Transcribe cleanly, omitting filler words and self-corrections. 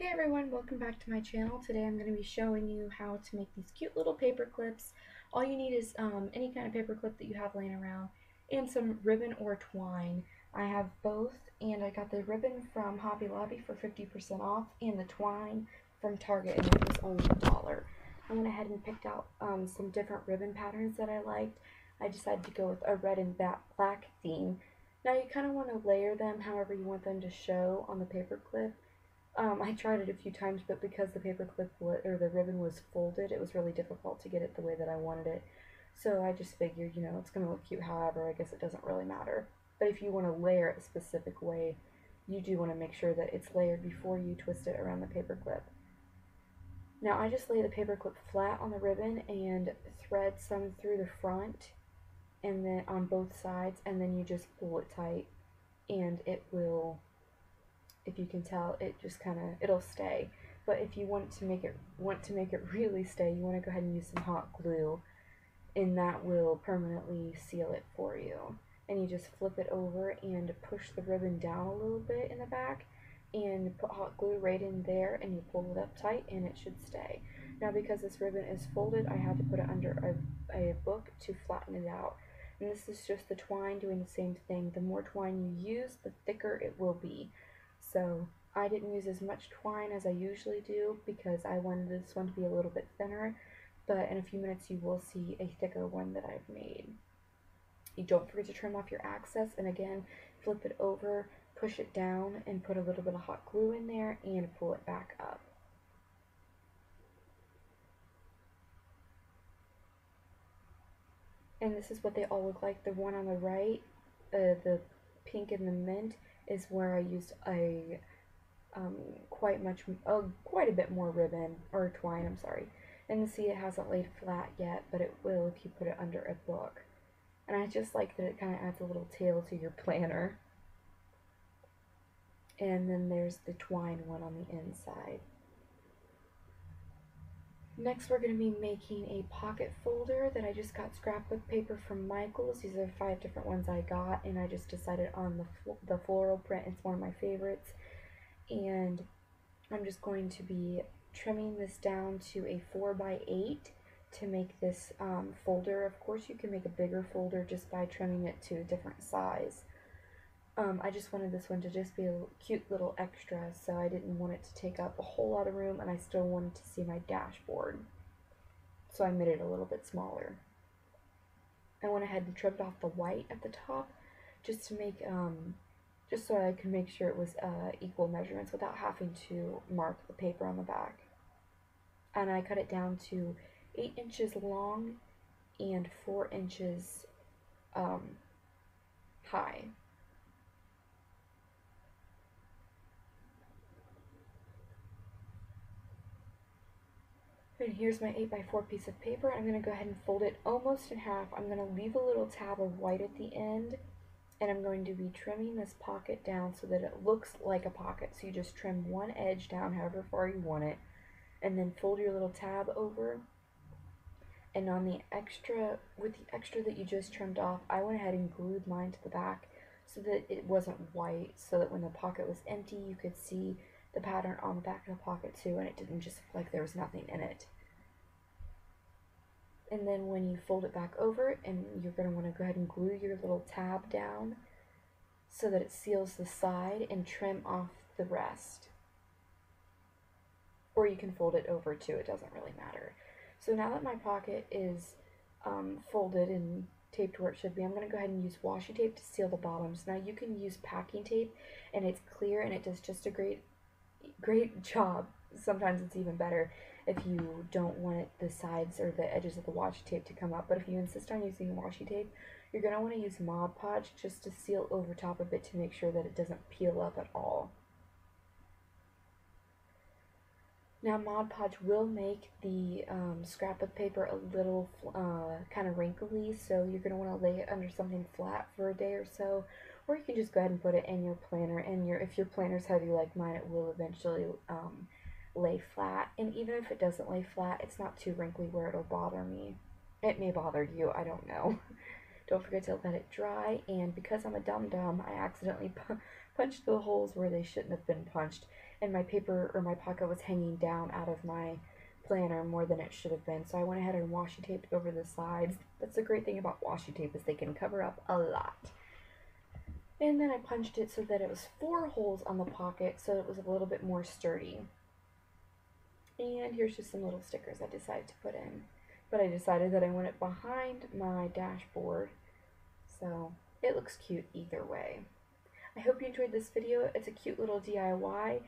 Hey everyone, welcome back to my channel. Today I'm going to be showing you how to make these cute little paper clips. All you need is any kind of paper clip that you have laying around and some ribbon or twine. I have both, and I got the ribbon from Hobby Lobby for 50% off and the twine from Target, and it was only $1. I went ahead and picked out some different ribbon patterns that I liked. I decided to go with a red and black theme. Now you kind of want to layer them however you want them to show on the paper clip. I tried it a few times, but because the paper clip or the ribbon was folded, it was really difficult to get it the way that I wanted it. So I just figured, it's going to look cute however, I guess it doesn't really matter. But if you want to layer it a specific way, you do want to make sure that it's layered before you twist it around the paper clip. Now I just lay the paper clip flat on the ribbon and thread some through the front and then on both sides, and then you just pull it tight and it will, if you can tell, it just it'll stay. But if you want to make it really stay, you want to go ahead and use some hot glue, and that will permanently seal it for you. And you just flip it over and push the ribbon down a little bit in the back and put hot glue right in there, and you pull it up tight and it should stay. Now because this ribbon is folded, I had to put it under a book to flatten it out. And this is just the twine doing the same thing. The more twine you use, the thicker it will be. So I didn't use as much twine as I usually do because I wanted this one to be a little bit thinner, but in a few minutes you will see a thicker one that I've made. You don't forget to trim off your excess, and again, flip it over, push it down, and put a little bit of hot glue in there and pull it back up. And this is what they all look like. The one on the right, the pink and the mint, is where I used a quite a bit more ribbon, or twine, I'm sorry. And see, it hasn't laid flat yet, but it will if you put it under a book. And I just like that it kind of adds a little tail to your planner. And then there's the twine one on the inside. Next we're going to be making a pocket folder that I just got scrapbook paper from Michaels. These are 5 different ones I got, and I just decided on the floral print. It's one of my favorites. And I'm just going to be trimming this down to a 4x8 to make this folder. Of course you can make a bigger folder just by trimming it to a different size. I just wanted this one to just be a cute little extra, so I didn't want it to take up a whole lot of room, and I still wanted to see my dashboard. So I made it a little bit smaller. I went ahead and trimmed off the white at the top just to make just so I could make sure it was equal measurements without having to mark the paper on the back. And I cut it down to 8 inches long and 4 inches high. And here's my 8x4 piece of paper. I'm going to go ahead and fold it almost in half. I'm going to leave a little tab of white at the end, and I'm going to be trimming this pocket down so that it looks like a pocket. So you just trim one edge down however far you want it, and then fold your little tab over. And on the extra, with the extra that you just trimmed off, I went ahead and glued mine to the back so that it wasn't white, so that when the pocket was empty you could see the pattern on the back of the pocket too, and it didn't just look like there was nothing in it. And then when you fold it back over, and you're going to want to go ahead and glue your little tab down so that it seals the side, and trim off the rest. Or you can fold it over too, it doesn't really matter. So now that my pocket is folded and taped where it should be, I'm going to go ahead and use washi tape to seal the bottoms. Now you can use packing tape, and it's clear and it does just a great job. Sometimes it's even better if you don't want the sides or the edges of the washi tape to come up. But if you insist on using washi tape, you're going to want to use Mod Podge just to seal over top of it to make sure that it doesn't peel up at all. Now Mod Podge will make the scrapbook paper a little kind of wrinkly, so you're going to want to lay it under something flat for a day or so, or you can just go ahead and put it in your planner, and if your planner's heavy like mine, it will eventually lay flat. And even if it doesn't lay flat, it's not too wrinkly where it'll bother me. It may bother you, I don't know. Don't forget to let it dry, and because I'm a dum-dum, I accidentally punched the holes where they shouldn't have been punched. and my paper or my pocket was hanging down out of my planner more than it should have been. So I went ahead and washi taped over the sides. That's the great thing about washi tape, is they can cover up a lot. And then I punched it so that it was 4 holes on the pocket, so it was a little bit more sturdy. And here's just some little stickers I decided to put in. But I decided that I want it behind my dashboard, so it looks cute either way. I hope you enjoyed this video. It's a cute little DIY,